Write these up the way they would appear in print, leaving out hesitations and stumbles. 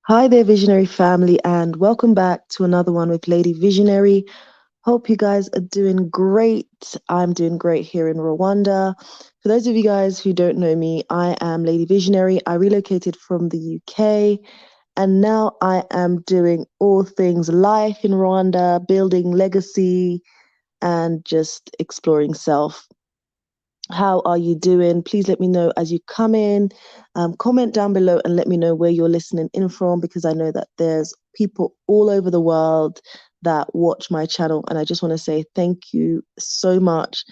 Hi there, Visionary family, and welcome back to another one with Lady Visionary. Hope you guys are doing great. I'm doing great here in Rwanda. For those of you guys who don't know me, I am Lady Visionary. I relocated from the UK, and now I am doing all things life in Rwanda, building legacy, and just exploring self. How are you doing? Please let me know as you come in. Comment down below and let me know where you're listening in from, because I know that there's people all over the world that watch my channel. And I just want to say thank you so much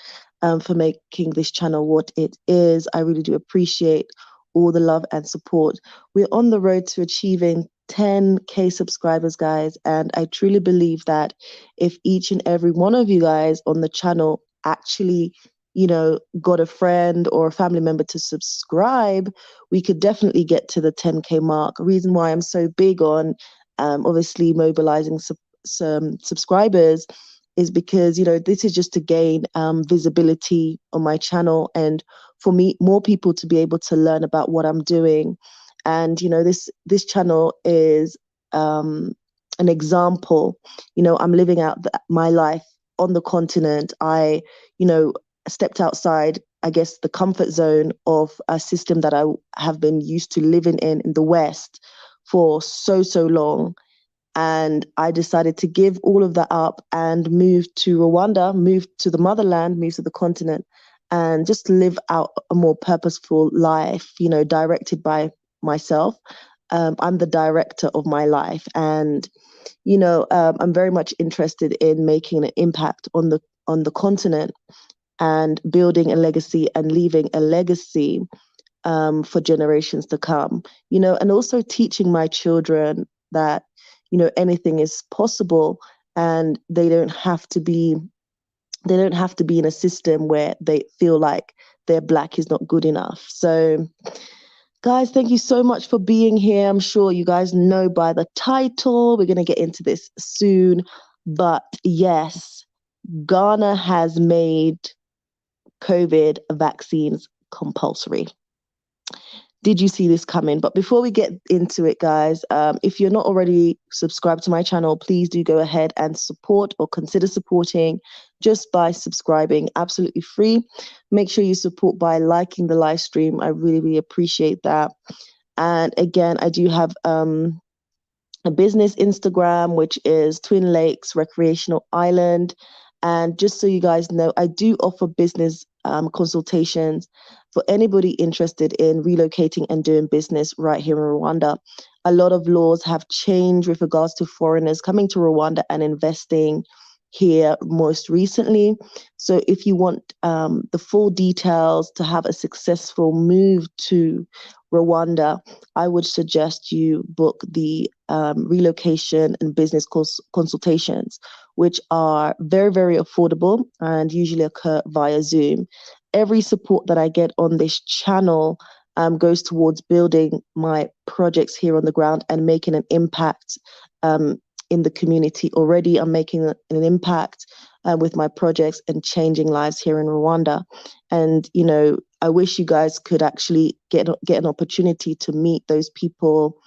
for making this channel what it is. I really do appreciate all the love and support. We're on the road to achieving 10K subscribers, guys. And I truly believe that if each and every one of you guys on the channel actually got a friend or a family member to subscribe, we could definitely get to the 10K mark. Reason why I'm so big on obviously mobilizing some subscribers is because, this is just to gain visibility on my channel, and for me, more people to be able to learn about what I'm doing. And, this channel is an example. I'm living out my life on the continent. I, you know, stepped outside, I guess, the comfort zone of a system that I have been used to living in the West for so long. And I decided to give all of that up and move to Rwanda, move to the motherland, move to the continent, and just live out a more purposeful life, directed by myself. I'm the director of my life. And I'm very much interested in making an impact on the continent and building a legacy and leaving a legacy for generations to come, and also teaching my children that, anything is possible, and they don't have to be in a system where they feel like their black is not good enough. So, guys, thank you so much for being here. I'm sure you guys know by the title, we're going to get into this soon. But yes, Ghana has made COVID vaccines compulsory. Did you see this coming? But before we get into it, guys, if you're not already subscribed to my channel, please do go ahead and support or consider supporting just by subscribing. Absolutely free. Make sure you support by liking the live stream. I really, really appreciate that. And again, I do have a business Instagram, which is Twin Lakes Recreational Island. And just so you guys know, I do offer business consultations for anybody interested in relocating and doing business right here in Rwanda. A lot of laws have changed with regards to foreigners coming to Rwanda and investing here most recently. So if you want the full details to have a successful move to Rwanda, I would suggest you book the relocation and business consultations, which are very, very affordable and usually occur via Zoom. Every support that I get on this channel goes towards building my projects here on the ground and making an impact in the community. Already, I'm making an impact with my projects and changing lives here in Rwanda. And, I wish you guys could actually get an opportunity to meet those people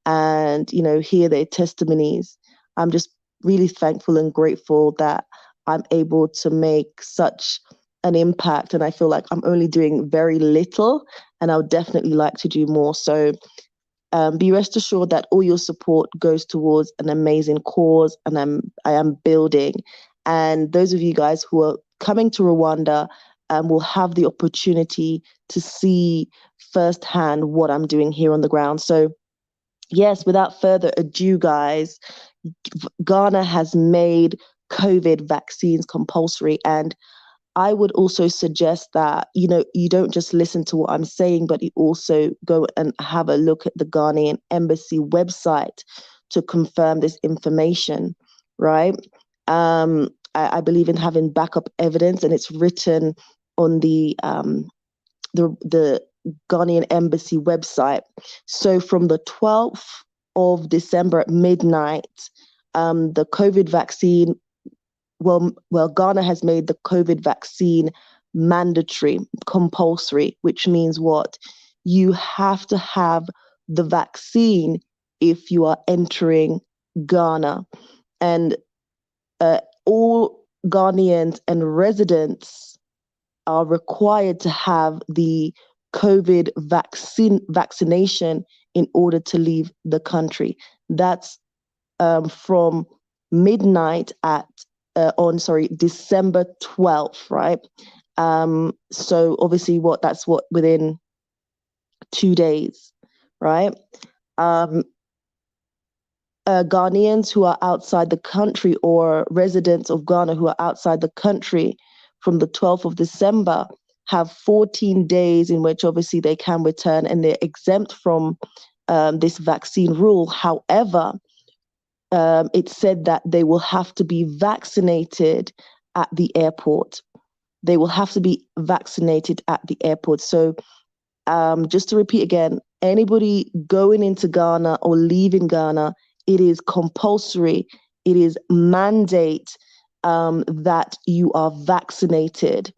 and, hear their testimonies. I'm just really thankful and grateful that I'm able to make such an impact. And I feel like I'm only doing very little, and I would definitely like to do more. So be rest assured that all your support goes towards an amazing cause, and I am building. And those of you guys who are coming to Rwanda will have the opportunity to see firsthand what I'm doing here on the ground. So yes, without further ado, guys, Ghana has made COVID vaccines compulsory. And I would also suggest that, you don't just listen to what I'm saying, but you also go and have a look at the Ghanaian embassy website to confirm this information, right? I believe in having backup evidence, and it's written on the Ghanaian embassy website. So from the 12th of December at midnight, the COVID vaccine, Ghana has made the COVID vaccine mandatory, compulsory, which means what? You have to have the vaccine if you are entering Ghana. And all Ghanaians and residents are required to have the COVID vaccination in order to leave the country. That's from midnight December 12th, right? So obviously that's within 2 days, right? Ghanaians who are outside the country or residents of Ghana who are outside the country from the 12th of December have 14 days in which obviously they can return, and they're exempt from this vaccine rule. However, it's said that they will have to be vaccinated at the airport. They will have to be vaccinated at the airport. So just to repeat again, anybody going into Ghana or leaving Ghana, it is compulsory, it is mandate that you are vaccinated.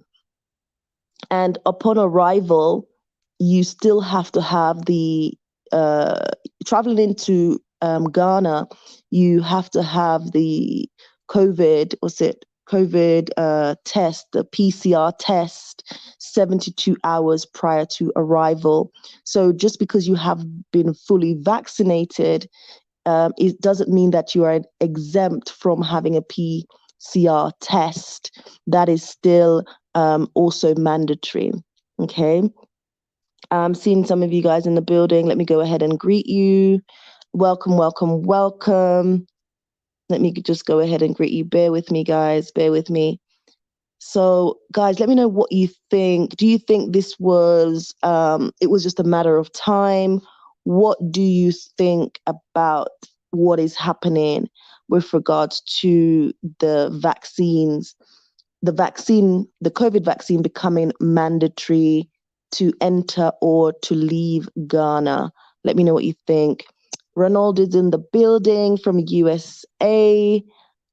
And upon arrival, you still have to have the, traveling into Ghana, you have to have the COVID test, the PCR test, 72 hours prior to arrival. So just because you have been fully vaccinated, it doesn't mean that you are exempt from having a PCR test. That is still also mandatory. Okay. I'm seeing some of you guys in the building. Let me go ahead and greet you. Welcome, welcome, welcome. Let me just go ahead and greet you. Bear with me, guys. Bear with me. So, guys, let me know what you think. Do you think this was, it was just a matter of time? What do you think about what is happening with regards to the vaccines, the COVID vaccine becoming mandatory to enter or to leave Ghana? Let me know what you think. Ronald is in the building from USA.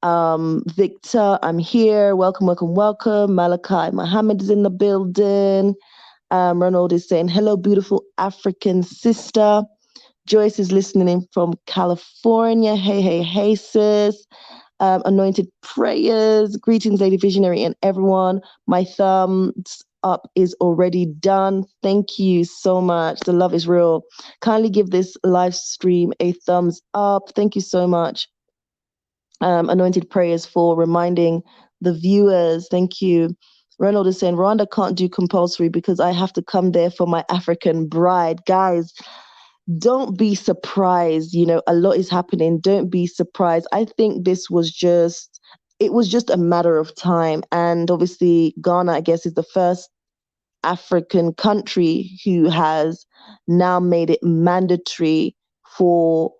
Victor, I'm here. Welcome, welcome, welcome. Malachi Mohammed is in the building. Ronald is saying, hello, beautiful African sister. Joyce is listening in from California. Hey, hey, hey, sis. Anointed prayers. Greetings, Lady Visionary and everyone. My thumbs up is already done. Thank you so much. The love is real. Kindly give this live stream a thumbs up. Thank you so much. Anointed prayers for reminding the viewers. Thank you. Ronald is saying, Rwanda can't do compulsory because I have to come there for my African bride. Guys, don't be surprised. You know, a lot is happening. Don't be surprised. I think it was just a matter of time. And obviously, Ghana, I guess, is the first African country who has now made it mandatory for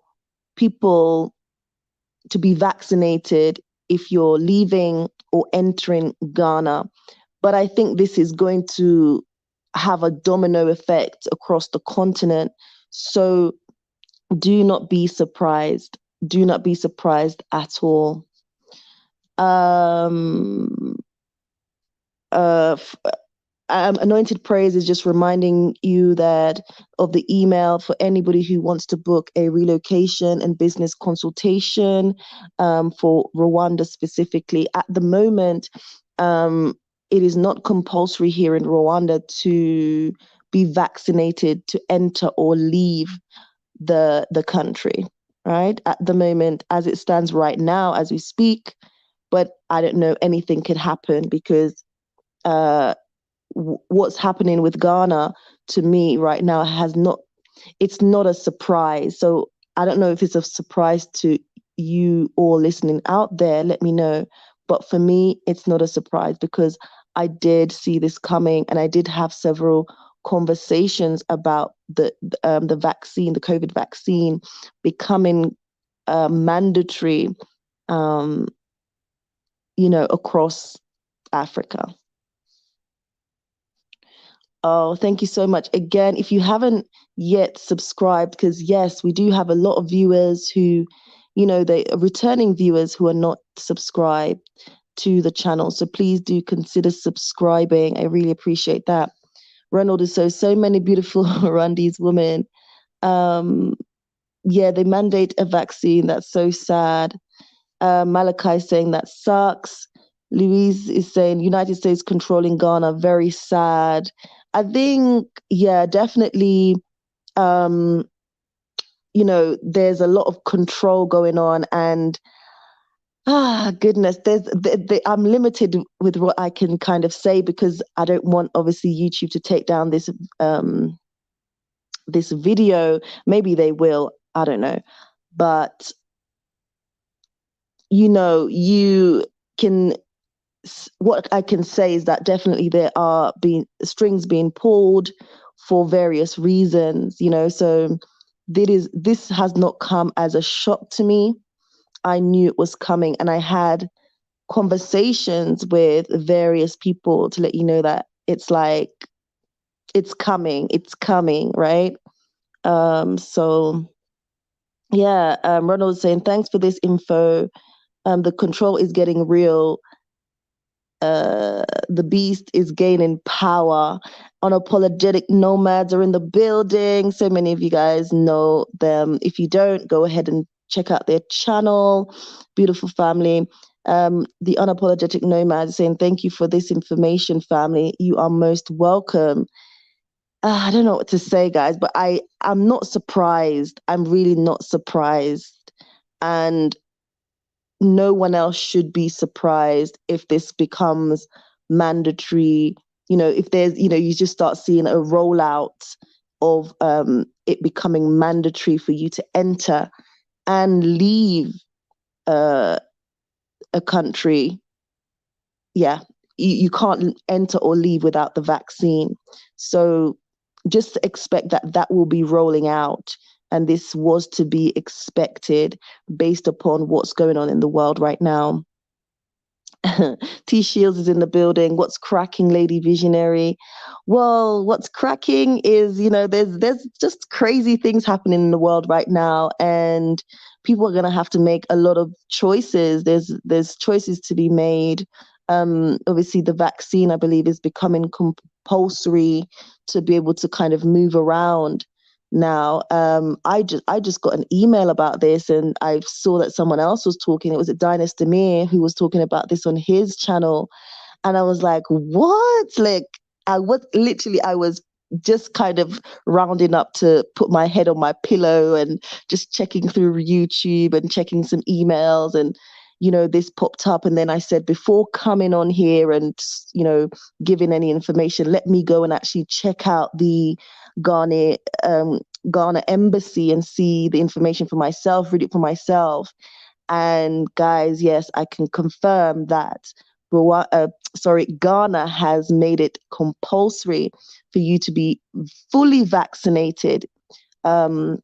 people to be vaccinated if you're leaving or entering Ghana. But I think this is going to have a domino effect across the continent. So do not be surprised. Do not be surprised at all. Anointed Praise is just reminding you that of the email for anybody who wants to book a relocation and business consultation for Rwanda specifically. At the moment, it is not compulsory here in Rwanda to be vaccinated to enter or leave the country, right? At the moment, as it stands right now, as we speak, but I don't know, anything could happen because what's happening with Ghana to me right now it's not a surprise. So I don't know if it's a surprise to you all listening out there. Let me know. But for me, it's not a surprise because I did see this coming, and I did have several conversations about the vaccine, the COVID vaccine, becoming mandatory, across Africa. Oh, thank you so much. Again, if you haven't yet subscribed, because yes, we do have a lot of viewers who, they are returning viewers who are not subscribed to the channel. So please do consider subscribing. I really appreciate that. Ronald is so many beautiful Rwandese women. yeah, they mandate a vaccine. That's so sad. Malachi saying that sucks. Louise is saying United States controlling Ghana, very sad. I think, yeah, definitely, um, there's a lot of control going on, and goodness, I'm limited with what I can kind of say because I don't want obviously YouTube to take down this video. Maybe they will, I don't know, but you can. What I can say is that definitely there are being strings being pulled for various reasons. So this has not come as a shock to me. I knew it was coming, and I had conversations with various people to let you know that it's like it's coming, right? So yeah, Ronald's saying thanks for this info. The control is getting real. The beast is gaining power. Unapologetic nomads are in the building. So many of you guys know them. If you don't, go ahead and check out their channel. Beautiful family. The unapologetic nomads saying thank you for this information, family. You are most welcome. I don't know what to say, guys, but I'm not surprised. I'm really not surprised. And no one else should be surprised if this becomes mandatory. If there's, you just start seeing a rollout of it becoming mandatory for you to enter and leave uh, a country. Yeah, you can't enter or leave without the vaccine. So just expect that will be rolling out. And this was to be expected based upon what's going on in the world right now. T Shields is in the building. What's cracking, Lady Visionary? Well, what's cracking is, there's just crazy things happening in the world right now, and people are gonna have to make a lot of choices. There's choices to be made. Obviously, the vaccine, I believe, is becoming compulsory to be able to kind of move around now. I just got an email about this, and I saw that someone else was talking. It was a Dynasty Demir who was talking about this on his channel, and I was like, what? Like, I was just kind of rounding up to put my head on my pillow and just checking through YouTube and checking some emails, and this popped up. And then I said, before coming on here and giving any information, let me go and actually check out the Ghana Ghana embassy and see the information for myself, read it for myself. And guys, yes, I can confirm that Ghana has made it compulsory for you to be fully vaccinated. And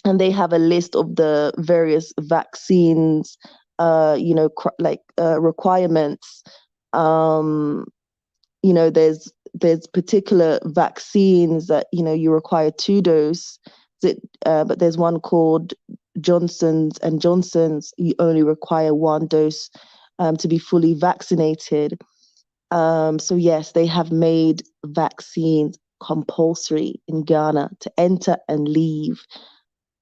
they have a list of the various vaccines, requirements. There's particular vaccines that you require 2 doses, but there's one called Johnson's and Johnson's. You only require 1 dose to be fully vaccinated. So yes, they have made vaccines compulsory in Ghana to enter and leave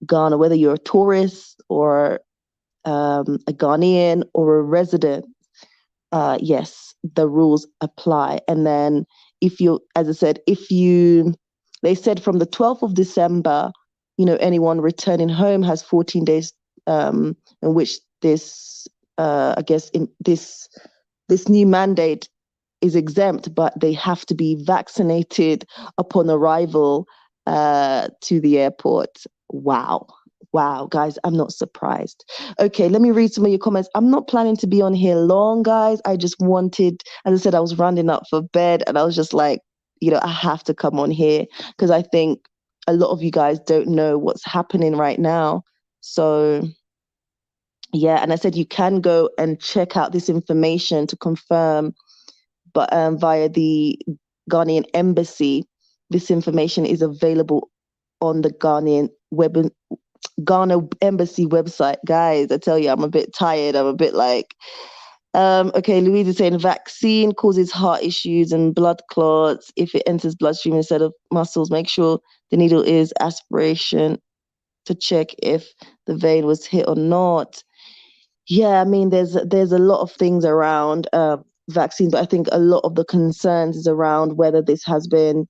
Ghana, whether you're a tourist or a Ghanaian or a resident. Yes, the rules apply. And then as I said, they said from the 12th of December, anyone returning home has 14 days in which I guess in this new mandate is exempt, but they have to be vaccinated upon arrival to the airport. Wow. Wow, guys, I'm not surprised. Okay, let me read some of your comments. I'm not planning to be on here long, guys. I just wanted, as I said, I was rounding up for bed, and I was just like, I have to come on here because I think a lot of you guys don't know what's happening right now. So yeah, and I said you can go and check out this information to confirm, but via the Ghanaian embassy, this information is available on the Ghana embassy website. Guys, I tell you, I'm a bit tired. I'm a bit like, okay, Louise is saying vaccine causes heart issues and blood clots if it enters bloodstream instead of muscles. Make sure the needle is aspiration. to check if the vein was hit or not. Yeah, I mean, there's a lot of things around vaccine, but I think a lot of the concerns is around whether this has been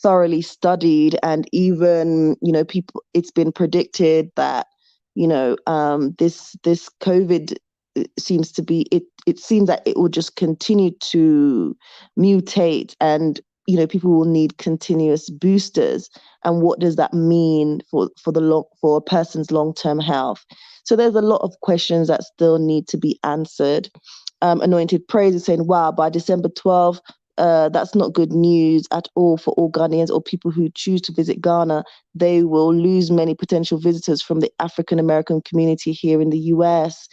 thoroughly studied, and even, people. It's been predicted that, this COVID seems to be it. It seems that it will just continue to mutate, and people will need continuous boosters. And what does that mean for a person's long-term health? So there's a lot of questions that still need to be answered. Anointed Praise is saying, wow, by December 12th, that's not good news at all for all Ghanaians or people who choose to visit Ghana. They will lose many potential visitors from the African American community here in the US.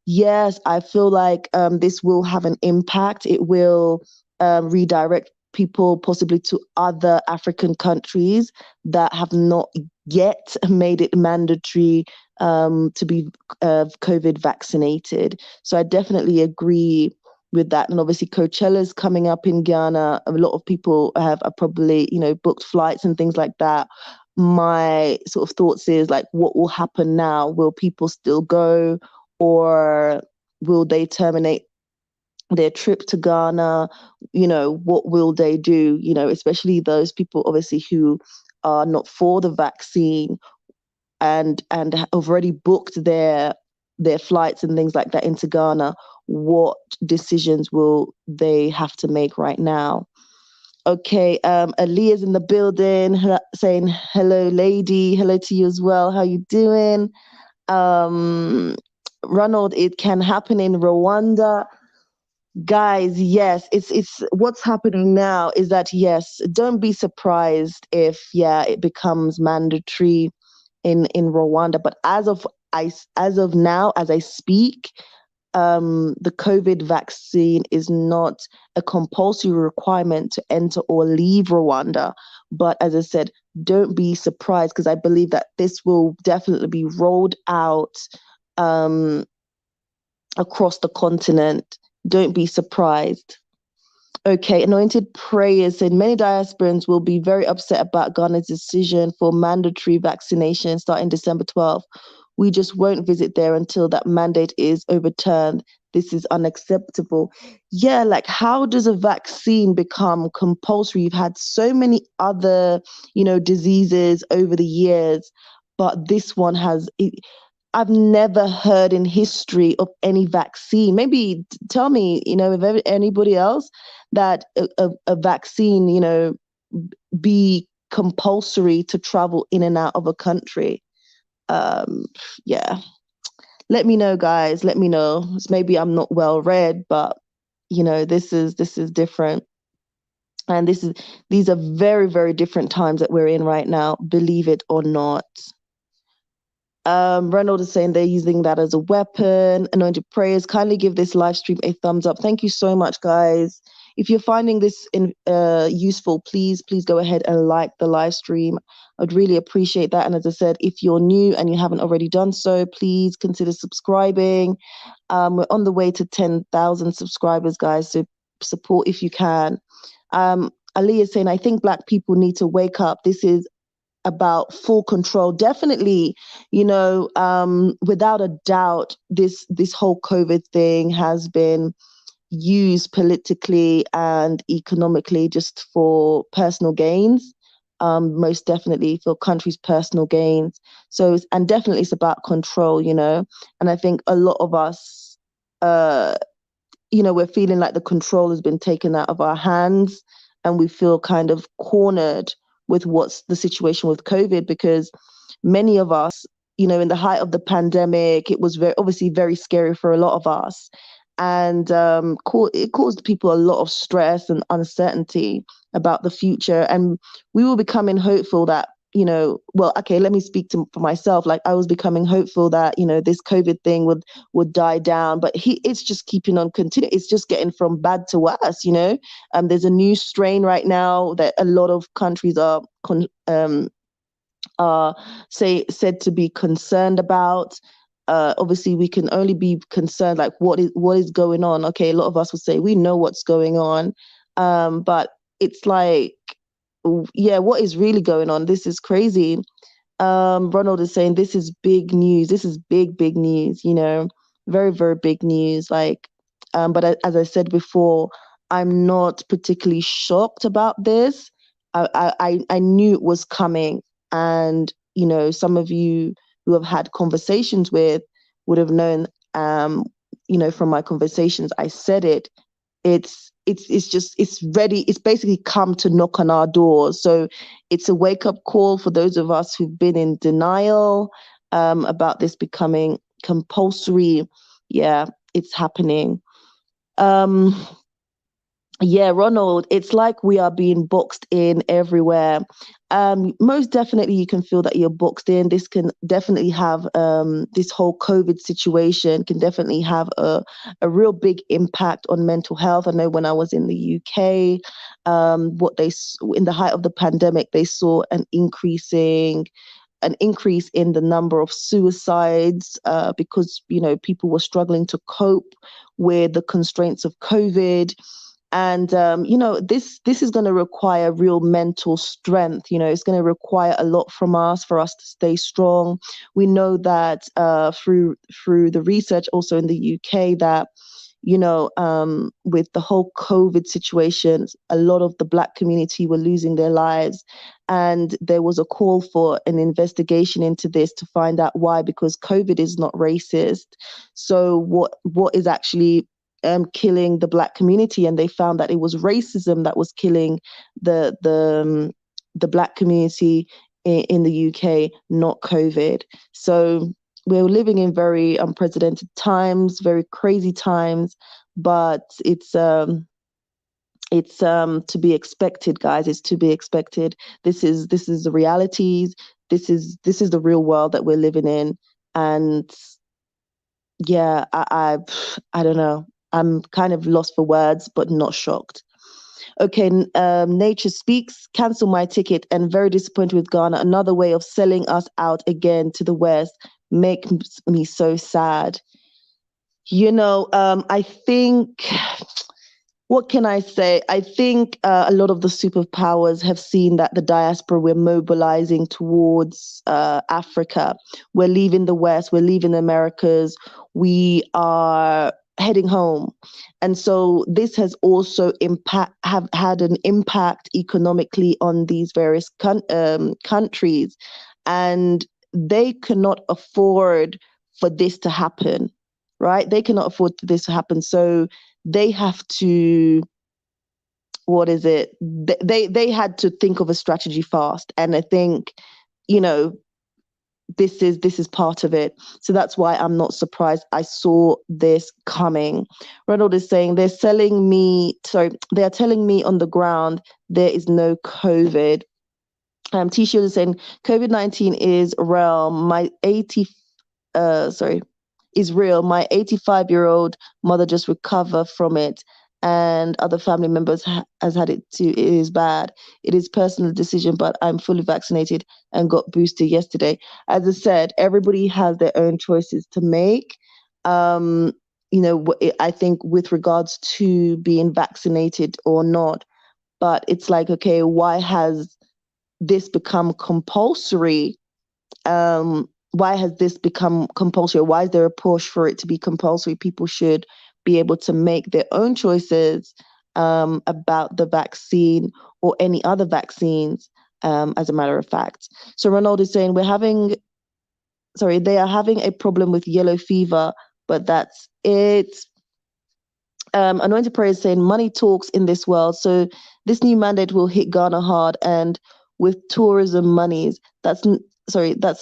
Yes, I feel like this will have an impact. It will redirect people possibly to other African countries that have not yet made it mandatory to be COVID vaccinated. So I definitely agree with that. And obviously Coachella's coming up in Ghana. A lot of people have probably, booked flights and things like that. My sort of thoughts is like, what will happen now? Will people still go, or will they terminate their trip to Ghana? What will they do? Especially those people obviously who are not for the vaccine and have already booked their flights and things like that into Ghana. What decisions will they have to make right now? Okay, Aaliyah's in the building saying hello, lady. Hello to you as well. How you doing? Ronald, it can happen in Rwanda. Guys, yes, it's what's happening now is that, yes, don't be surprised if, yeah, it becomes mandatory in Rwanda. But as of now, as I speak, the COVID vaccine is not a compulsory requirement to enter or leave Rwanda. But as I said, don't be surprised, because I believe that this will definitely be rolled out across the continent. Don't be surprised. Okay, Anointed Prayers said many diasporans will be very upset about Ghana's decision for mandatory vaccination starting December 12th. We just won't visit there until that mandate is overturned. This is unacceptable. Yeah, like, how does a vaccine become compulsory? You've had so many other, diseases over the years, but this one has. I've never heard in history of any vaccine. Maybe tell me, if anybody else, that a vaccine, be compulsory to travel in and out of a country. Yeah. Let me know, guys. Let me know. Maybe I'm not well read, but this is different. And these are very, very different times that we're in right now, believe it or not. Reynolds is saying they're using that as a weapon. Anointed Prayers, kindly give this live stream a thumbs up. Thank you so much, guys. If you're finding this useful, please go ahead and like the live stream. I'd really appreciate that. And as I said, if you're new and you haven't already done so, please consider subscribing. We're on the way to 10,000 subscribers, guys, so support if you can. Ali is saying, I think Black people need to wake up. This is about full control. Definitely, without a doubt, this whole COVID thing has been used politically and economically just for personal gains. Most definitely for countries' personal gains. So, and definitely it's about control, and I think a lot of us, we're feeling like the control has been taken out of our hands, and we feel kind of cornered with what's the situation with COVID, because many of us, in the height of the pandemic, it was obviously very scary for a lot of us. And it caused people a lot of stress and uncertainty about the future. And we were becoming hopeful that, well, okay, let me speak for myself. Like, I was becoming hopeful that, this COVID thing would die down, but it's just keeping on continuing. It's just getting from bad to worse, There's a new strain right now that a lot of countries are said to be concerned about. Obviously, we can only be concerned, like, what is going on. Okay, a lot of us will say we know what's going on, but it's like, yeah, what is really going on? This is crazy. Ronald is saying this is big news. This is big news, very, very big news. Like, but as I said before, I'm not particularly shocked about this. I knew it was coming. And, some of you who have had conversations with would have known, from my conversations, I said it. It's ready. It's basically come to knock on our doors. So it's a wake up call for those of us who've been in denial about this becoming compulsory. Yeah, it's happening. Um, yeah, Ronald, it's like we are being boxed in everywhere. Most definitely, you can feel that you're boxed in. This can definitely have this whole COVID situation can definitely have a real big impact on mental health. I know when I was in the UK, in the height of the pandemic, they saw an increase in the number of suicides because people were struggling to cope with the constraints of COVID. And this is going to require real mental strength. It's going to require a lot from us for us to stay strong. We know that through the research also in the UK that with the whole COVID situation, a lot of the Black community were losing their lives. And there was a call for an investigation into this to find out why, because COVID is not racist. So what is actually killing the Black community? And they found that it was racism that was killing the Black community in the UK, not COVID. So we're living in very unprecedented times, very crazy times, but it's to be expected, guys. It's to be expected. This is the realities. This is the real world that we're living in. And yeah, I don't know. I'm kind of lost for words, but not shocked. Okay, Nature Speaks, cancel my ticket and very disappointed with Ghana. Another way of selling us out again to the West. Makes me so sad. I think, what can I say? I think a lot of the superpowers have seen that the diaspora, we're mobilizing towards Africa. We're leaving the West, we're leaving the Americas, we are heading home. And so this has also had an impact economically on these various countries. And they cannot afford for this to happen, right? They cannot afford for this to happen. So they have to, what is it? They had to think of a strategy fast. And I think, this is part of it. So that's why I'm not surprised. I saw this coming. Ronald is saying they are telling me on the ground there is no COVID. T-Shield is saying COVID-19 is real. Is real. My 85-year-old mother just recovered from it, and other family members has had it too. It is bad. It is personal decision, but I'm fully vaccinated and got boosted yesterday. As I said, everybody has their own choices to make. I think with regards to being vaccinated or not, but it's like, okay, why has this become compulsory? Why has this become compulsory? Why is there a push for it to be compulsory? People should be able to make their own choices about the vaccine or any other vaccines, as a matter of fact. So Ronald is saying they are having a problem with yellow fever, but that's it. Anointed Prayer is saying money talks in this world. So this new mandate will hit Ghana hard, and with tourism monies, that's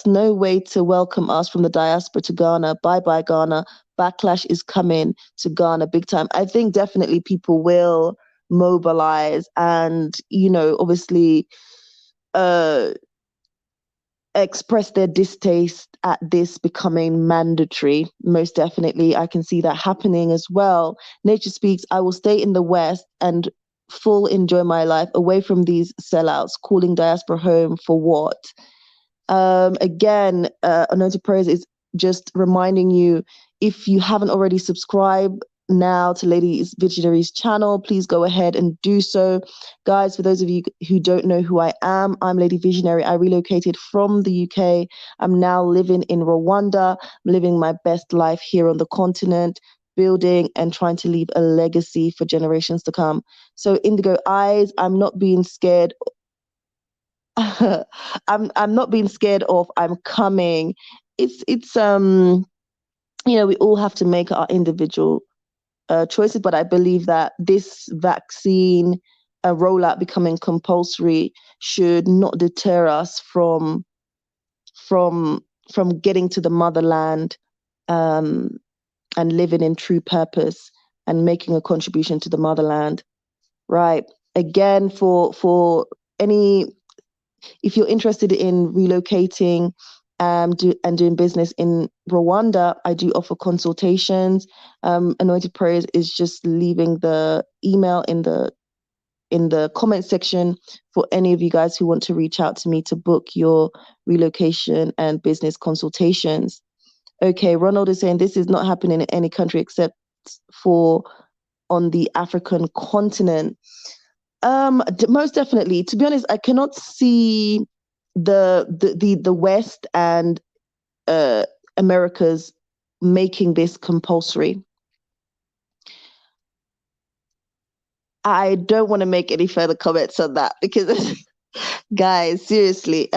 no way to welcome us from the diaspora to Ghana. Bye bye Ghana. Backlash is coming to Ghana big time. I think definitely people will mobilize and, obviously express their distaste at this becoming mandatory. Most definitely, I can see that happening as well. Nature Speaks, I will stay in the West and full enjoy my life away from these sellouts, calling diaspora home for what? Anointed Prayers is just reminding you, if you haven't already subscribed, now to Ladies Visionaries channel, please go ahead and do so. Guys, for those of you who don't know who I am, I'm Lady Visionary. I relocated from the UK. I'm now living in Rwanda. I'm living my best life here on the continent, building and trying to leave a legacy for generations to come. So Indigo Eyes, I'm not being scared. I'm not being scared of I'm coming. It's we all have to make our individual choices, but I believe that this vaccine rollout becoming compulsory should not deter us from getting to the motherland, and living in true purpose and making a contribution to the motherland. Right. Again, for any, if you're interested in relocating and doing business in Rwanda, I do offer consultations. Anointed Prayers is just leaving the email in the comment section for any of you guys who want to reach out to me to book your relocation and business consultations. Okay, Ronald is saying this is not happening in any country except for on the African continent. Most definitely. To be honest, I cannot see the West and Americas making this compulsory. I don't want to make any further comments on that because, guys, seriously,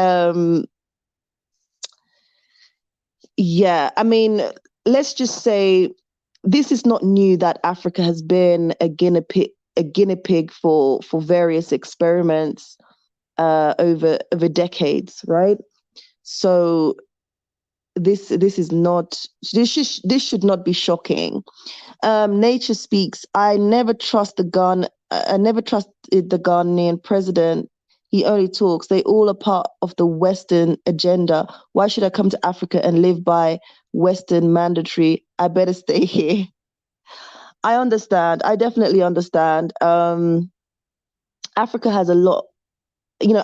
yeah, I mean, let's just say this is not new that Africa has been a guinea pig for various experiments over decades, right? So this should not be shocking. Nature Speaks. I never trust I never trusted the Ghanaian president. He only talks. They all are part of the Western agenda. Why should I come to Africa and live by Western mandatory? I better stay here. I understand. I definitely understand. Africa has a lot.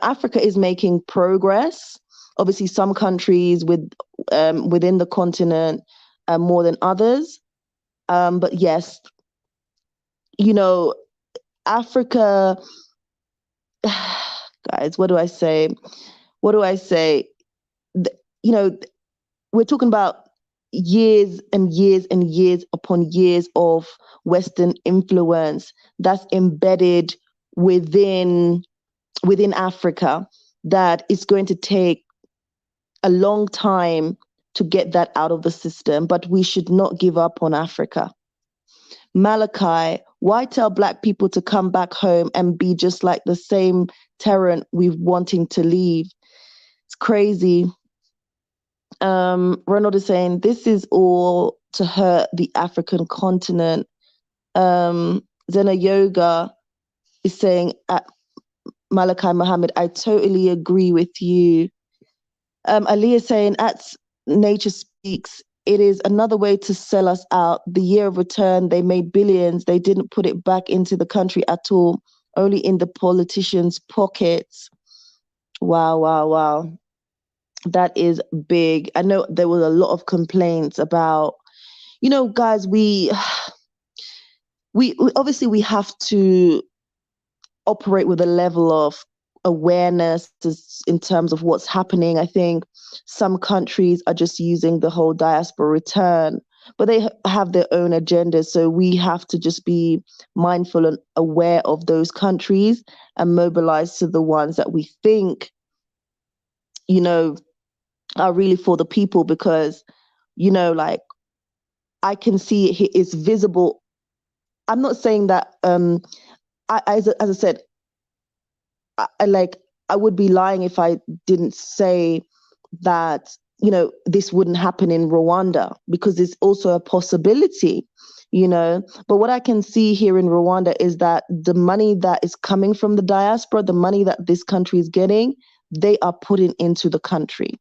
Africa is making progress. Obviously, some countries within the continent more than others. But yes, Africa, guys, what do I say? What do I say? We're talking about years and years and years upon years of Western influence that's embedded within Africa, that it's going to take a long time to get that out of the system, but we should not give up on Africa. Malachi, why tell Black people to come back home and be just like the same tyrant we're wanting to leave? It's crazy. Ronald is saying this is all to hurt the African continent. Zena Yoga is saying at Malachi Mohammed, I totally agree with you. Ali is saying at Nature Speaks, it is another way to sell us out. The year of return, they made billions. They didn't put it back into the country at all, only in the politicians' pockets. Wow, wow, wow. That is big. I know there was a lot of complaints about, guys, we obviously we have to operate with a level of awareness in terms of what's happening. I think some countries are just using the whole diaspora return, but they have their own agendas. So we have to just be mindful and aware of those countries and mobilize to the ones that we think, are really for the people, because, like, I can see it's visible. I'm not saying that, as I said, I would be lying if I didn't say that, this wouldn't happen in Rwanda, because it's also a possibility, But what I can see here in Rwanda is that the money that is coming from the diaspora, the money that this country is getting, they are putting into the country.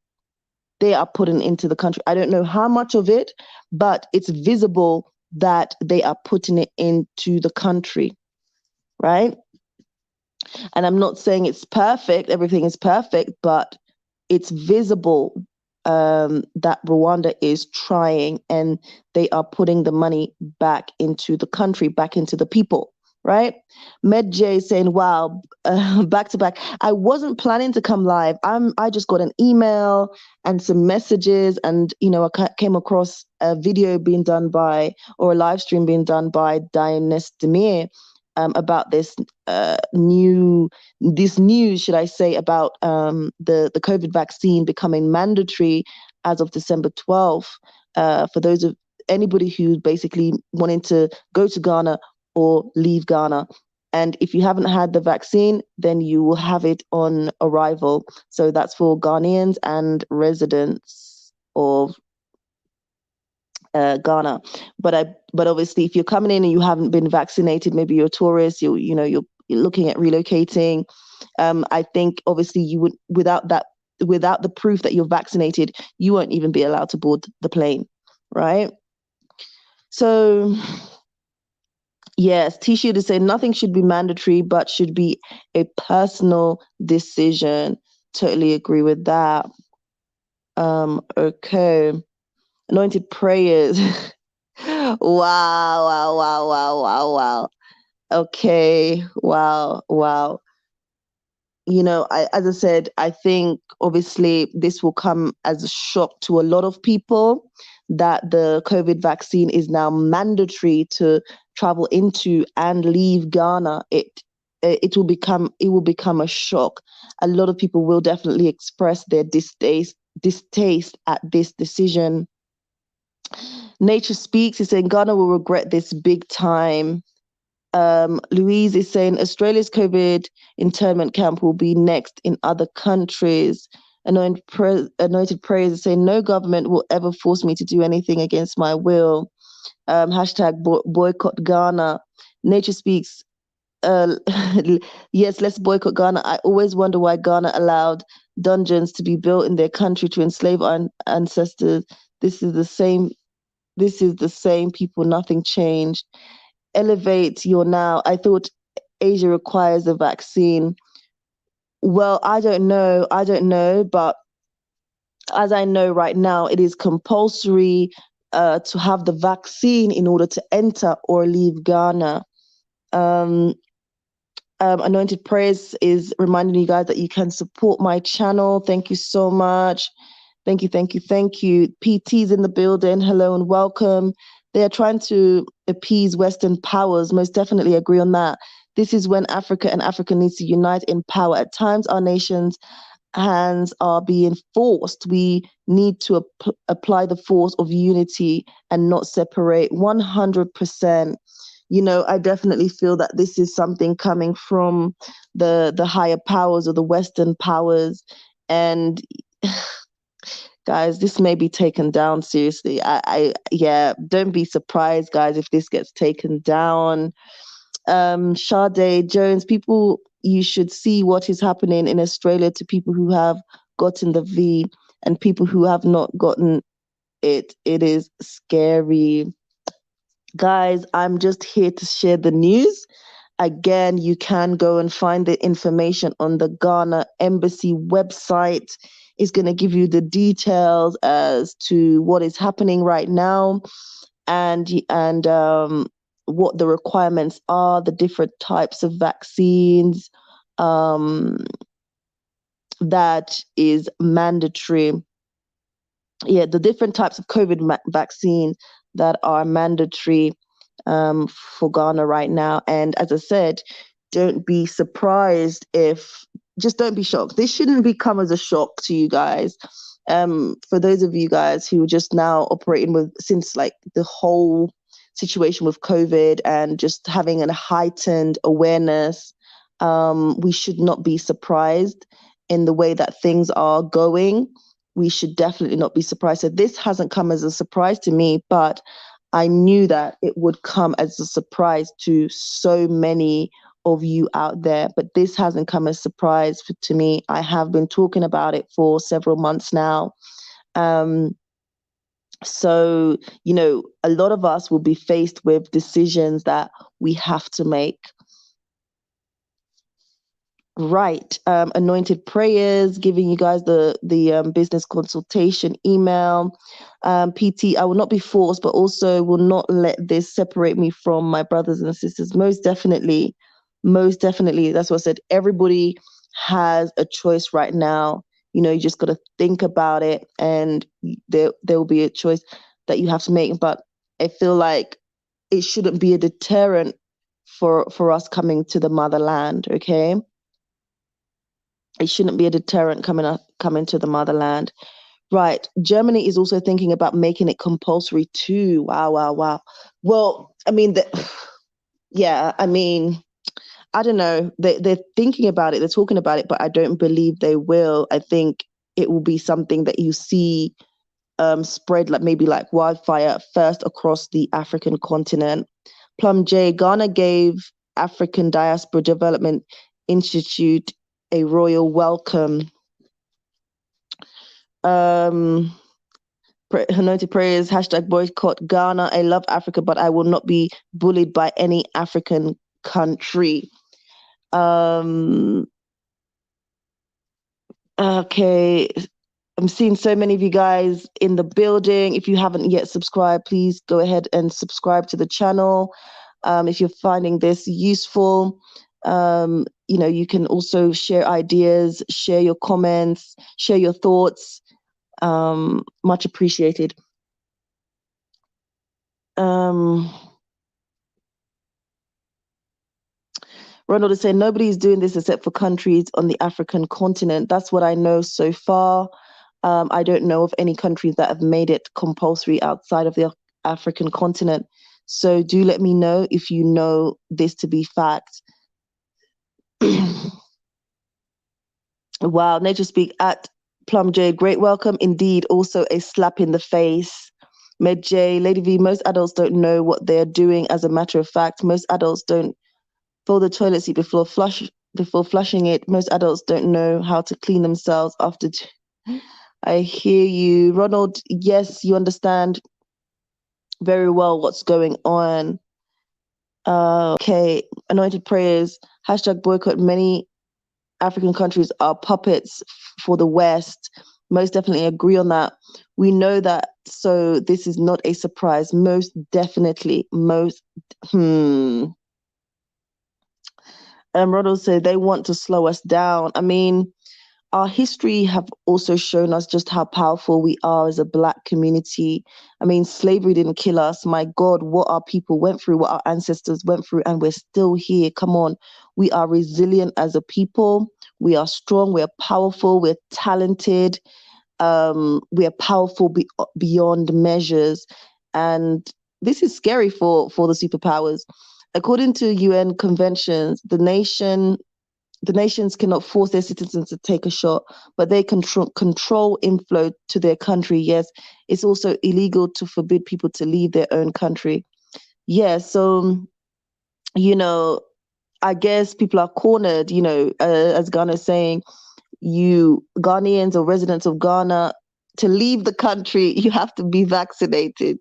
They are putting into the country. I don't know how much of it, but it's visible that they are putting it into the country, right? And I'm not saying it's perfect, everything is perfect, but it's visible. that Rwanda is trying, and they are putting the money back into the country, back into the people, right? Med J saying, wow, back to back. I wasn't planning to come live. I just got an email and some messages, and I came across a video being done by, or a live stream being done by Dionys Demir, about this news, should I say, about the COVID vaccine becoming mandatory as of December 12th, for those of anybody who's basically wanting to go to Ghana or leave Ghana. And if you haven't had the vaccine, then you will have it on arrival. So that's for Ghanaians and residents of Ghana. But obviously, if you're coming in and you haven't been vaccinated, maybe you're a tourist, you're looking at relocating. I think obviously you would, without the proof that you're vaccinated, you won't even be allowed to board the plane, right? So yes, T-Shield is saying nothing should be mandatory, but should be a personal decision. Totally agree with that. Okay. Anointed prayers. Wow, wow, wow, wow, wow, wow. Okay, wow. As I said, I think obviously this will come as a shock to a lot of people that the COVID vaccine is now mandatory to travel into and leave Ghana. It will become a shock. A lot of people will definitely express their distaste at this decision. Nature Speaks is saying Ghana will regret this big time. Louise is saying Australia's COVID internment camp will be next in other countries. Anointed Prayers is saying no government will ever force me to do anything against my will. Hashtag boycott Ghana. Nature Speaks. Yes, let's boycott Ghana. I always wonder why Ghana allowed dungeons to be built in their country to enslave our ancestors. This is the same people. Nothing changed. Elevate your now. I thought Asia requires a vaccine. Well, I don't know, but as I know right now, it is compulsory to have the vaccine in order to enter or leave Ghana. Anointed Prayers is reminding you guys that you can support my channel. Thank you so much. Thank you. PT's in the building. Hello and welcome. They are trying to appease Western powers. Most definitely agree on that. This is when Africa and Africa needs to unite in power. At times, our nation's hands are being forced. We need to apply the force of unity and not separate. 100%. I definitely feel that this is something coming from the higher powers or the Western powers. And guys, this may be taken down seriously. Yeah, don't be surprised, guys, if this gets taken down. Sade Jones, people, you should see what is happening in Australia to people who have gotten the V and people who have not gotten it. It is scary. Guys, I'm just here to share the news. Again, you can go and find the information on the Ghana Embassy website. It's going to give you the details as to what is happening right now and what the requirements are, the different types of vaccines that is mandatory. Yeah, the different types of COVID vaccine that are mandatory for Ghana right now. And as I said, don't be surprised just don't be shocked. This shouldn't become as a shock to you guys. For those of you guys who are just now operating since like the whole situation with COVID and just having a heightened awareness, we should not be surprised in the way that things are going. We should definitely not be surprised. So this hasn't come as a surprise to me, but I knew that it would come as a surprise to so many of you out there. But this hasn't come as a surprise to me. I have been talking about it for several months now. So, a lot of us will be faced with decisions that we have to make. Right. Anointed prayers, giving you guys the business consultation email. PT, I will not be forced, but also will not let this separate me from my brothers and sisters. Most definitely. Most definitely. That's what I said. Everybody has a choice right now. You know, you just got to think about it, and there will be a choice that you have to make. But I feel like it shouldn't be a deterrent for us coming to the motherland, okay? It shouldn't be a deterrent coming to the motherland. Right. Germany is also thinking about making it compulsory too. Wow, wow, wow. Well, I mean, yeah, I mean, I don't know. They're thinking about it, they're talking about it, but I don't believe they will. I think it will be something that you see spread like maybe like wildfire first across the African continent. Plum J, Ghana gave African Diaspora Development Institute a royal welcome. Anointed prayers, hashtag boycott Ghana. I love Africa, but I will not be bullied by any African country. Okay. I'm seeing so many of you guys in the building. If you haven't yet subscribed, please go ahead and subscribe to the channel. If you're finding this useful, you know, you can also share ideas, share your comments, share your thoughts. Much appreciated. Ronald is saying nobody's doing this except for countries on the African continent. That's what I know so far. I don't know of any countries that have made it compulsory outside of the African continent. So do let me know if you know this to be fact. Wow, Nature Speak at Plum Jade, great welcome. Indeed, also a slap in the face. Med J, Lady V, most adults don't know what they're doing. As a matter of fact, most adults don't fold the toilet seat before flushing it. Most adults don't know how to clean themselves after. I hear you, Ronald. Yes, you understand very well what's going on. Okay, anointed prayers. Hashtag boycott. Many African countries are puppets for the West. Most definitely agree on that. We know that, so this is not a surprise. Most definitely. Ronald said they want to slow us down. I mean, our history have also shown us just how powerful we are as a Black community. I mean, slavery didn't kill us. My God, what our people went through, what our ancestors went through, and we're still here. Come on. We are resilient as a people. We are strong. We're powerful. We're talented. We are powerful beyond measures. And this is scary for the superpowers. According to UN conventions, the nations cannot force their citizens to take a shot, but they control inflow to their country. Yes, it's also illegal to forbid people to leave their own country. Yeah, so, you know, I guess people are cornered, you know, as Ghana is saying, you Ghanaians or residents of Ghana, to leave the country, you have to be vaccinated.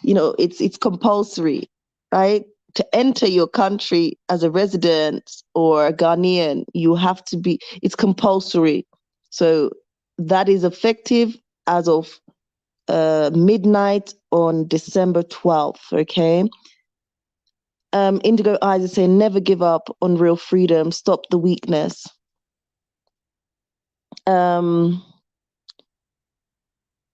You know, it's compulsory, right? To enter your country as a resident or a Ghanaian, you have to be, it's compulsory. So that is effective as of midnight on December 12th, okay? Indigo Eyes is saying, never give up on real freedom, stop the weakness.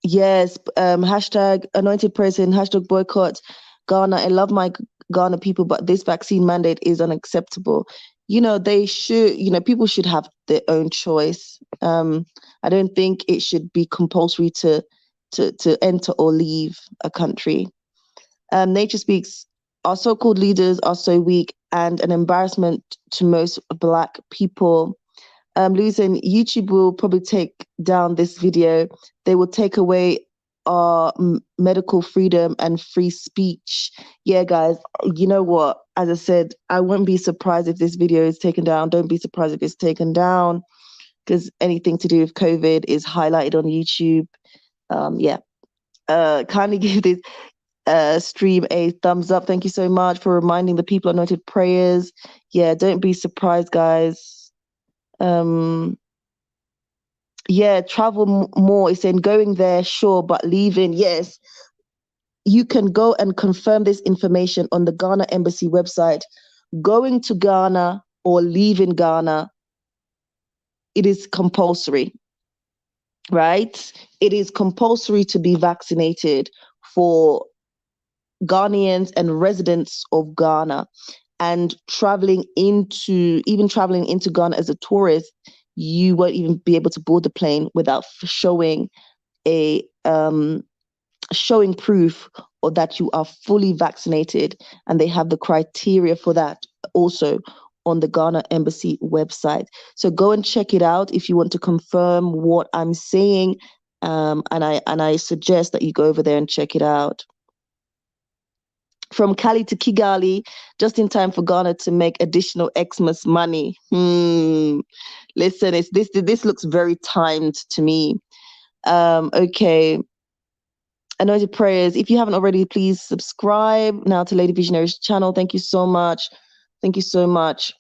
Yes, hashtag anointed person, hashtag boycott Ghana. I love my Ghana people, but this vaccine mandate is unacceptable. You know, they should, you know, people should have their own choice. I don't think it should be compulsory to enter or leave a country. Nature Speaks, our so-called leaders are so weak and an embarrassment to most Black people. Louise, YouTube will probably take down this video. They will take away our medical freedom and free speech. Yeah, guys, you know what? As I said, I wouldn't be surprised if this video is taken down. Don't be surprised if it's taken down, because anything to do with COVID is highlighted on YouTube. Yeah. Kindly give this stream a thumbs up. Thank you so much for reminding the people anointed prayers. Yeah, don't be surprised, guys. Yeah, travel more. It's saying going there, sure, but leaving, yes. You can go and confirm this information on the Ghana Embassy website. Going to Ghana or leaving Ghana, it is compulsory, right? It is compulsory to be vaccinated for Ghanaians and residents of Ghana. And even traveling into Ghana as a tourist, you won't even be able to board the plane without a showing proof or that you are fully vaccinated, and they have the criteria for that also on the Ghana Embassy website. So go and check it out if you want to confirm what I'm saying, and I suggest that you go over there and check it out. From Cali to Kigali, just in time for Ghana to make additional Xmas money. Listen, this looks very timed to me. Okay. Anointed prayers. If you haven't already, please subscribe now to Lady Visionary's channel. Thank you so much. Thank you so much.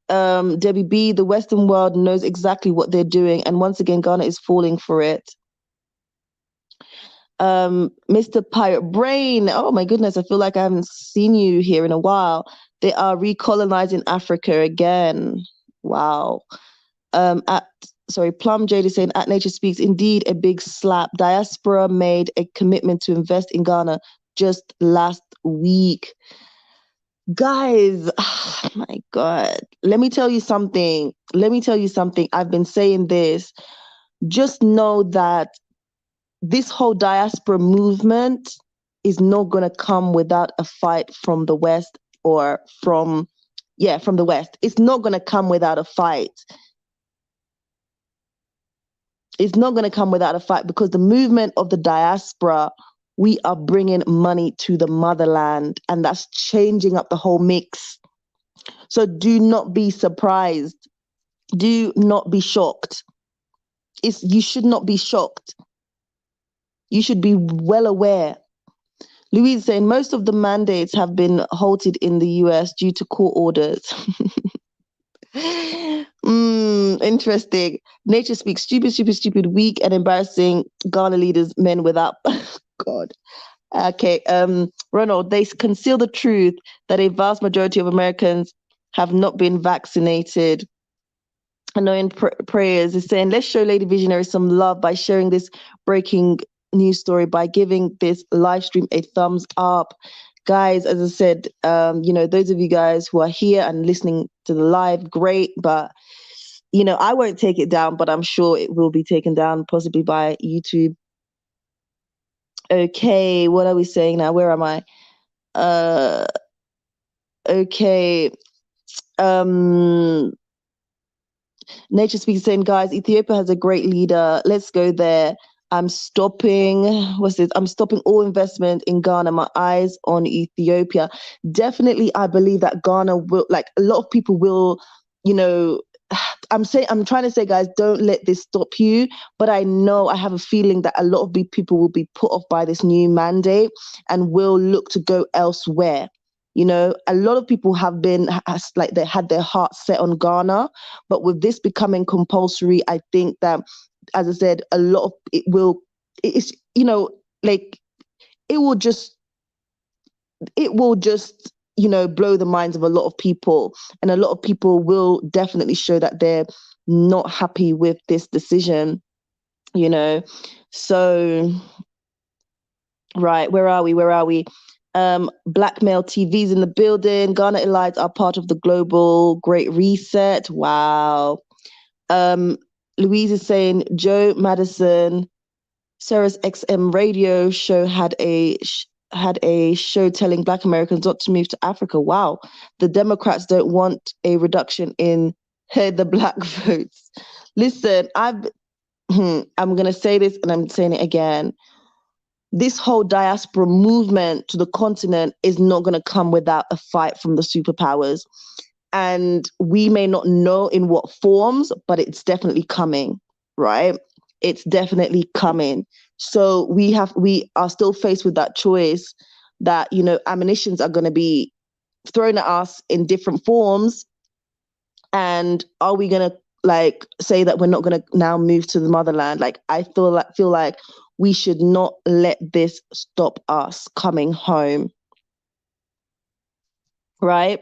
Debbie B, the Western world knows exactly what they're doing. And once again, Ghana is falling for it. Mr. Pirate Brain. Oh my goodness, I feel like I haven't seen you here in a while. They are recolonizing Africa again. Wow. Plum Jade is saying, at Nature Speaks, indeed a big slap. Diaspora made a commitment to invest in Ghana just last week. Guys, oh my God. Let me tell you something. I've been saying this. Just know that this whole diaspora movement is not going to come without a fight from the West from the West. It's not going to come without a fight. It's not going to come without a fight, because the movement of the diaspora, we are bringing money to the motherland, and that's changing up the whole mix. So do not be surprised. Do not be shocked. You should not be shocked. You should be well aware. Louise saying most of the mandates have been halted in the US due to court orders. Interesting. Nature Speaks. Stupid, weak and embarrassing Ghana leaders, men without God. Okay. Ronald, they conceal the truth that a vast majority of Americans have not been vaccinated. Annoying prayers is saying, let's show Lady Visionary some love by sharing this breaking news story, by giving this live stream a thumbs up. Guys, as I said, those of you guys who are here and listening to the live, great. But, I won't take it down, but I'm sure it will be taken down, possibly by YouTube. Okay, what are we saying now? Where am I? Okay. Nature Speaks saying, guys, Ethiopia has a great leader. Let's go there. I'm stopping all investment in Ghana. My eyes on Ethiopia. Definitely, I believe that Ghana will, like a lot of people will, I'm trying to say, guys, don't let this stop you. But I have a feeling that a lot of people will be put off by this new mandate and will look to go elsewhere. A lot of people they had their hearts set on Ghana, but with this becoming compulsory, I think that, as I said, a lot of it will just blow the minds of a lot of people, and a lot of people will definitely show that they're not happy with this decision. So right, where are we? Blackmail TV's in the building. Ghana elites are part of the global Great Reset. Wow. Louise is saying Joe Madison, Sarah's XM radio show had a show telling Black Americans not to move to Africa. Wow. The Democrats don't want a reduction in the Black votes. Listen, I'm going to say this and I'm saying it again. This whole diaspora movement to the continent is not going to come without a fight from the superpowers. And we may not know in what forms, but it's definitely coming, right? It's definitely coming. So we are still faced with that choice that, ammunitions are going to be thrown at us in different forms. And are we going to like say that we're not going to now move to the motherland. Like I feel like we should not let this stop us coming home, right?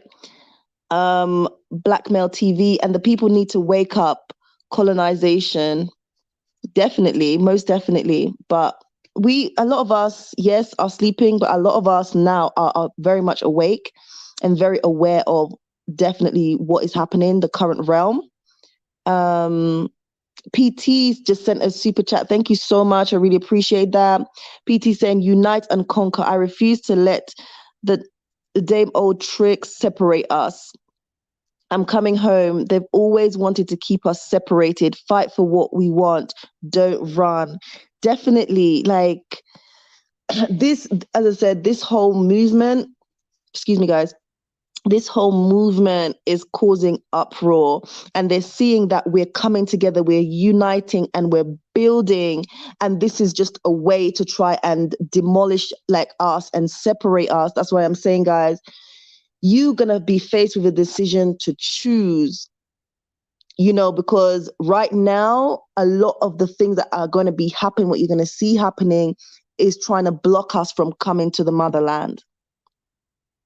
Blackmail TV, and the people need to wake up. Colonization, definitely, most definitely. But a lot of us, yes, are sleeping, but a lot of us now are very much awake and very aware of definitely what is happening, the current realm. PT just sent a super chat. Thank you so much. I really appreciate that. PT saying, unite and conquer. I refuse to let the, the damn old tricks separate us. I'm coming home. They've always wanted to keep us separated. Fight for what we want. Don't run. Definitely, like this, as I said, this whole movement, excuse me, guys, this whole movement is causing uproar, and they're seeing that we're coming together, we're uniting, and we're building. And this is just a way to try and demolish like us and separate us. That's why I'm saying, guys, you're going to be faced with a decision to choose, because right now, a lot of the things that are going to be happening, what you're going to see happening, is trying to block us from coming to the motherland.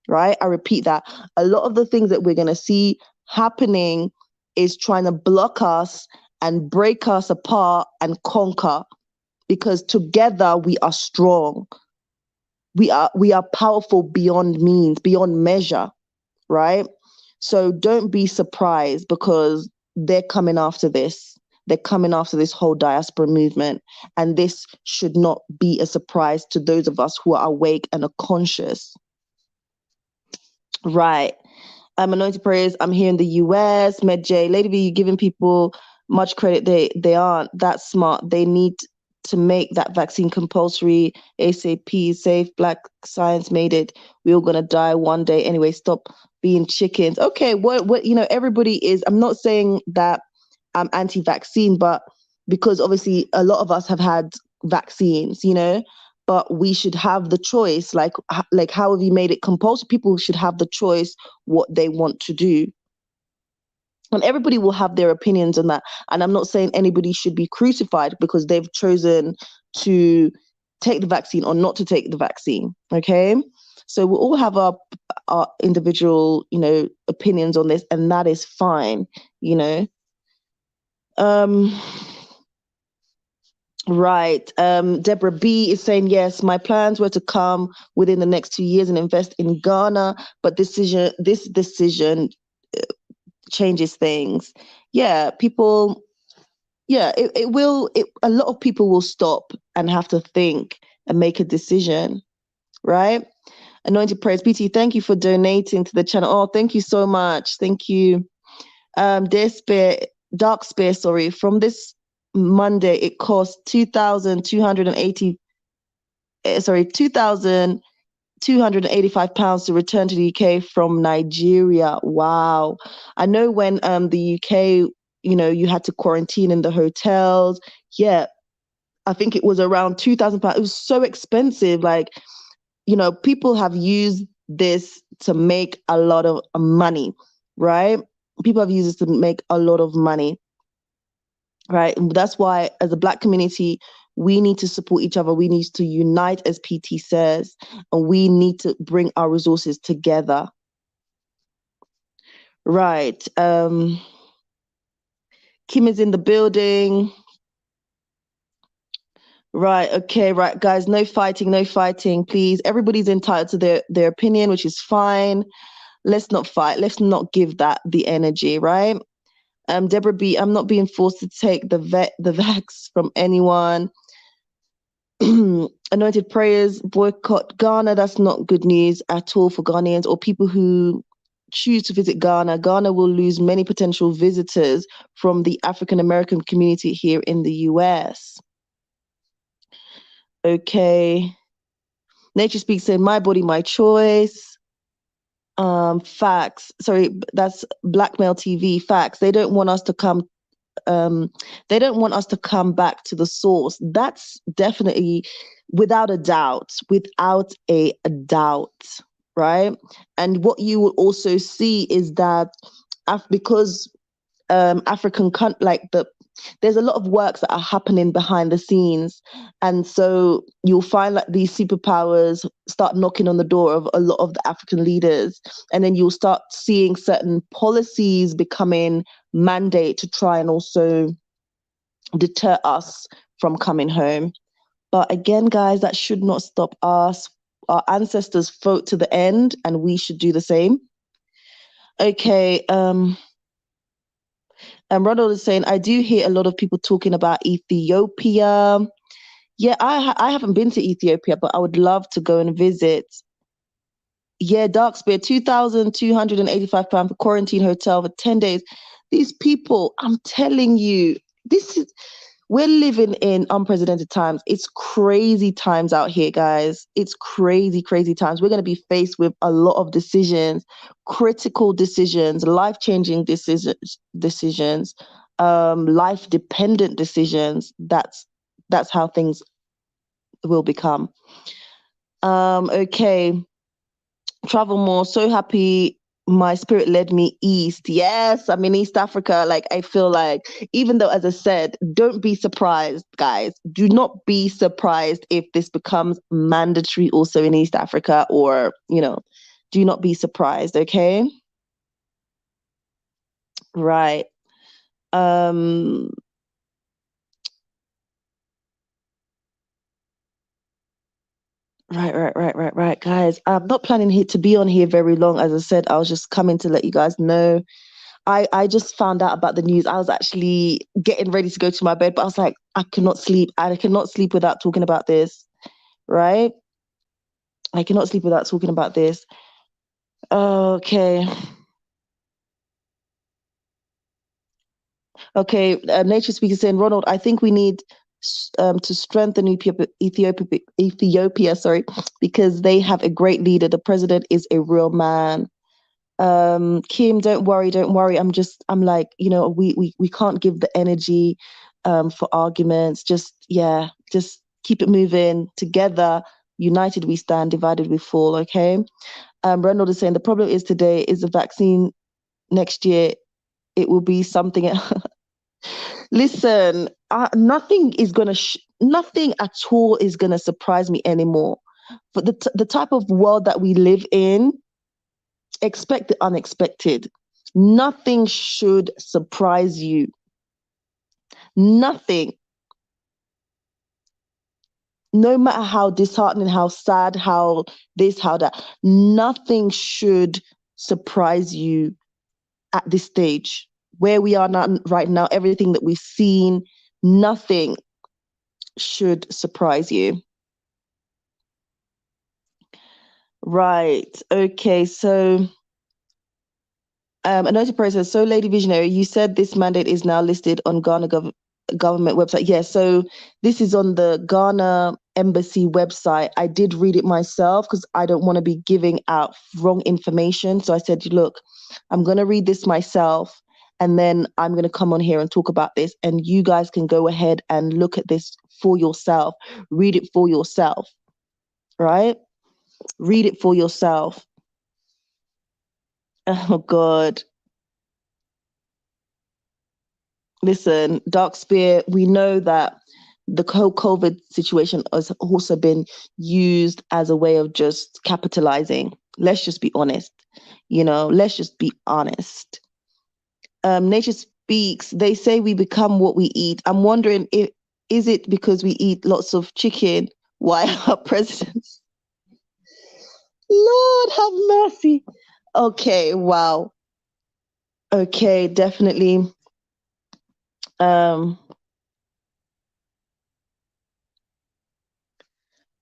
Right? I repeat that. A lot of the things that we're going to see happening is trying to block us and break us apart and conquer, because together we are strong. We are powerful beyond means, beyond measure, right? So don't be surprised, because they're coming after this. They're coming after this whole diaspora movement. And this should not be a surprise to those of us who are awake and are conscious. Right. Anointed Prayers, I'm here in the US. Med J, Lady V, you're giving people much credit. They aren't that smart. They need to make that vaccine compulsory ASAP. Safe. Black science made it. We're all gonna die one day anyway. Stop being chickens. Okay, what everybody is. I'm not saying that I'm anti-vaccine, but because obviously a lot of us have had vaccines, but we should have the choice. Like how have you made it compulsory? People should have the choice what they want to do. And everybody will have their opinions on that. And I'm not saying anybody should be crucified because they've chosen to take the vaccine or not to take the vaccine. Okay. So we'll all have our individual, opinions on this, and that is fine, Right. Deborah B is saying, yes, my plans were to come within the next 2 years and invest in Ghana, but this decision changes things. Yeah, people, it will, a lot of people will stop and have to think and make a decision, right? Anointed Prayers, PT, thank you for donating to the channel. Oh, thank you so much. Thank you. Dark Spear, sorry, from this Monday, it cost 2,280, sorry, £2,285 to return to the UK from Nigeria. Wow. I know when the UK, you had to quarantine in the hotels. Yeah, I think it was around £2,000. It was so expensive. Like, people have used this to make a lot of money, right? People have used this to make a lot of money, right? And that's why, as a Black community, we need to support each other. We need to unite, as PT says, and we need to bring our resources together. Right. Kim is in the building. Right. Okay. Right, guys. No fighting. No fighting, please. Everybody's entitled to their opinion, which is fine. Let's not fight. Let's not give that the energy. Right. Deborah B, I'm not being forced to take the vax from anyone. Anointed Prayers, boycott Ghana. That's not good news at all for Ghanaians or people who choose to visit Ghana. Ghana will lose many potential visitors from the African American community here in the US. Okay. Nature Speaks said, my body, my choice. Facts. Sorry, that's Blackmail TV. Facts. They don't want us to come back to the source. That's definitely without a doubt, right? And what you will also see is that because African there's a lot of works that are happening behind the scenes, and so you'll find like these superpowers start knocking on the door of a lot of the African leaders, and then you'll start seeing certain policies becoming mandate to try and also deter us from coming home. But again, guys, that should not stop us. Our ancestors fought to the end, and we should do the same. Okay. And Ronald is saying, I do hear a lot of people talking about Ethiopia. Yeah, I haven't been to Ethiopia, but I would love to go and visit. Yeah, Darkspear, £2,285 for quarantine hotel for 10 days. These people, I'm telling you, we're living in unprecedented times. It's crazy times out here, guys. It's crazy, crazy times. We're going to be faced with a lot of decisions, critical decisions, life-changing decisions, life-dependent decisions. That's how things will become. Okay. Travel more. So happy my spirit led me east. Yes, I'm in East Africa. Like, I feel like, even though, as I said, don't be surprised, guys. Do not be surprised if this becomes mandatory also in East Africa, or, do not be surprised, okay? Right. Um, right, guys. I'm not planning here to be on here very long. As I said, I was just coming to let you guys know. I just found out about the news. I was actually getting ready to go to my bed, but I was like, I cannot sleep. I cannot sleep without talking about this, right? I cannot sleep without talking about this. Okay. Okay. Nature Speaker saying, Ronald, I think we need to strengthen Ethiopia, sorry, because they have a great leader. The president is a real man. Kim, don't worry. I'm like, we can't give the energy for arguments. Just keep it moving together. United we stand, divided we fall. Okay. Reynolds is saying the problem is today is the vaccine. Next year it will be something. Listen, nothing at all is gonna surprise me anymore. But the type of world that we live in, expect the unexpected. Nothing should surprise you. Nothing. No matter how disheartening, how sad, how this, how that, nothing should surprise you at this stage. Where we are now, right now, everything that we've seen, nothing should surprise you. Right. Okay. So a noted process. So, Lady Visionary, you said this mandate is now listed on Ghana government website. Yeah, so this is on the Ghana embassy website. I did read it myself because I don't want to be giving out wrong information. So I said, look, I'm going to read this myself, and then I'm going to come on here and talk about this. And you guys can go ahead and look at this for yourself. Read it for yourself, right? Read it for yourself. Oh, God. Listen, Dark Spear, we know that the whole COVID situation has also been used as a way of just capitalizing. Let's just be honest. Let's just be honest. Nature Speaks, they say we become what we eat. I'm wondering, if is it because we eat lots of chicken? Why our presidents? Lord have mercy. Okay, wow. Okay, definitely. Um,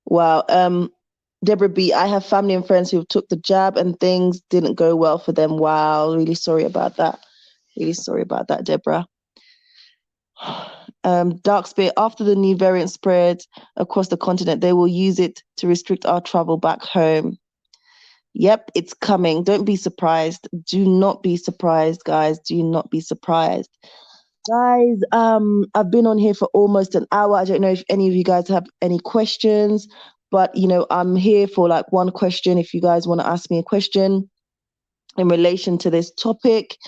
wow. Deborah B, I have family and friends who took the jab and things didn't go well for them. Wow, really sorry about that. Really sorry about that, Deborah. Dark Spear, after the new variant spread across the continent, they will use it to restrict our travel back home. Yep, it's coming. Don't be surprised. Do not be surprised, guys. Do not be surprised. Guys, I've been on here for almost an hour. I don't know if any of you guys have any questions, but I'm here for like one question if you guys want to ask me a question in relation to this topic.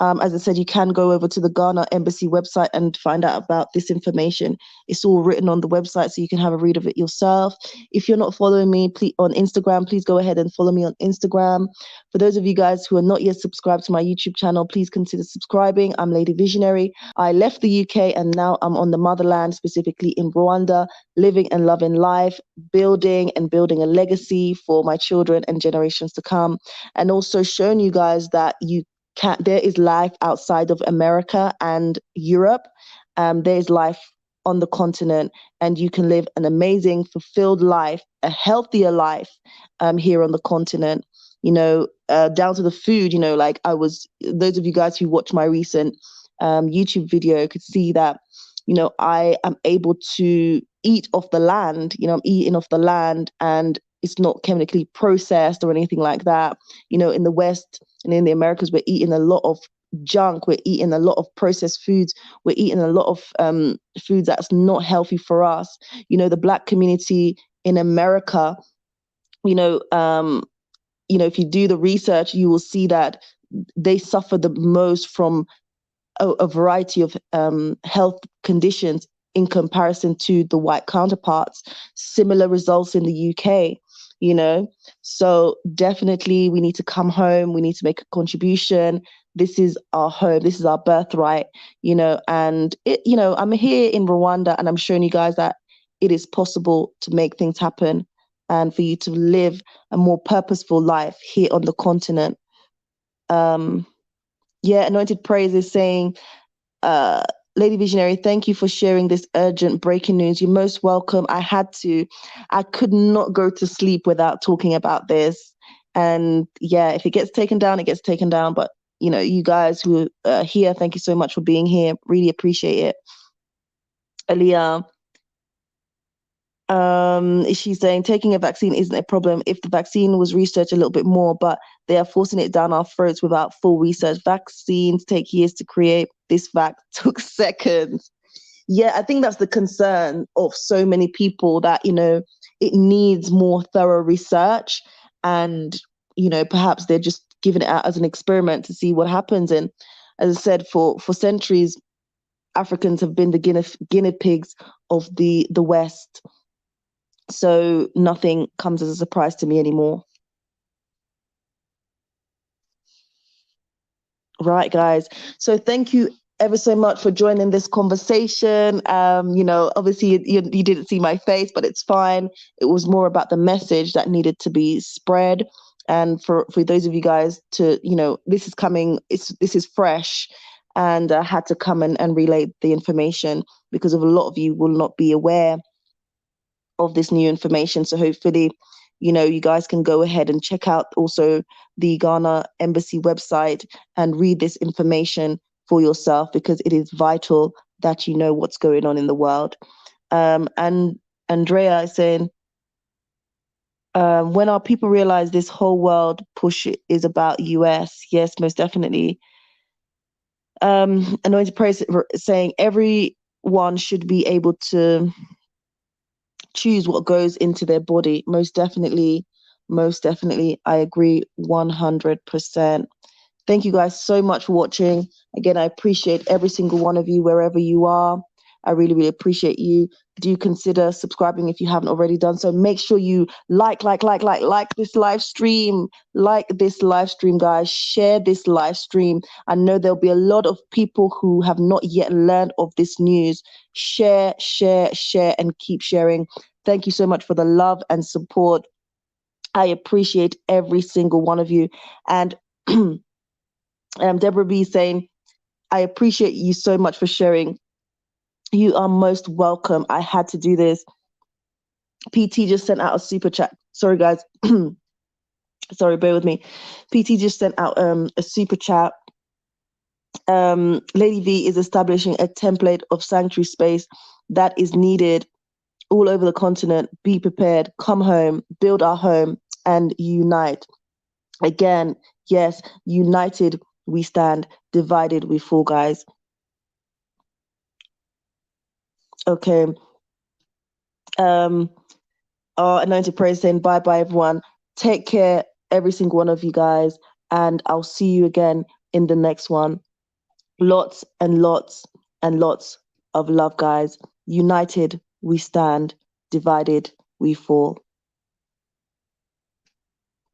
As I said, you can go over to the Ghana Embassy website and find out about this information. It's all written on the website, so you can have a read of it yourself. If you're not following me on Instagram, please go ahead and follow me on Instagram. For those of you guys who are not yet subscribed to my YouTube channel, please consider subscribing. I'm Lady Visionary. I left the UK and now I'm on the motherland, specifically in Rwanda, living and loving life, building a legacy for my children and generations to come, and also showing you guys that there is life outside of America and Europe. There is life on the continent, and you can live an amazing, fulfilled life, a healthier life here on the continent. Down to the food. Those of you guys who watch my recent YouTube video could see that. I am able to eat off the land. I'm eating off the land, and it's not chemically processed or anything like that. In the West and in the Americas, we're eating a lot of junk. We're eating a lot of processed foods. We're eating a lot of foods that's not healthy for us. The Black community in America, if you do the research, you will see that they suffer the most from a variety of health conditions in comparison to the white counterparts. Similar results in the UK. So definitely we need to come home. We need to make a contribution. This is our home. This is our birthright, and I'm here in Rwanda, and I'm showing you guys that it is possible to make things happen and for you to live a more purposeful life here on the continent. Anointed Praise is saying, Lady Visionary, thank you for sharing this urgent breaking news. You're most welcome. I could not go to sleep without talking about this. And if it gets taken down, it gets taken down. But, you guys who are here, thank you so much for being here. Really appreciate it. Aliyah, she's saying taking a vaccine isn't a problem if the vaccine was researched a little bit more, but they are forcing it down our throats without full research. Vaccines take years to create. This vac took seconds. Yeah, I think that's the concern of so many people, that, it needs more thorough research, and, perhaps they're just giving it out as an experiment to see what happens. And as I said, for centuries, Africans have been the guinea pigs of the West. So nothing comes as a surprise to me anymore. Right, guys. So thank you ever so much for joining this conversation. Obviously you didn't see my face, but it's fine. It was more about the message that needed to be spread. And for those of you guys to, this is coming, this is fresh. And I had to come and relay the information because of a lot of you will not be aware of this new information. So hopefully, you guys can go ahead and check out also the Ghana Embassy website and read this information for yourself, because it is vital that you know what's going on in the world. And Andrea is saying, when our people realize this whole world push is about US, yes, most definitely. Anointed Praise saying everyone should be able to choose what goes into their body. Most definitely. I agree 100%. Thank you guys so much for watching. Again, I appreciate every single one of you wherever you are. I really, really appreciate you. Do consider subscribing if you haven't already done so. Make sure you like this live stream. Like this live stream, guys. Share this live stream. I know there'll be a lot of people who have not yet learned of this news. Share, and keep sharing. Thank you so much for the love and support. I appreciate every single one of you. And Deborah B saying, I appreciate you so much for sharing. You are most welcome. I had to do this. PT just sent out a super chat. Sorry, guys. Sorry, bear with me. PT just sent out a super chat. Lady V is establishing a template of sanctuary space that is needed all over the continent. Be prepared. Come home. Build our home and unite. Again, yes, united we stand. Divided we fall, guys. Okay. Anointed Praise saying bye everyone. Take care, every single one of you guys, and I'll see you again in the next one. Lots and lots and lots of love, guys. United, we stand. Divided, we fall.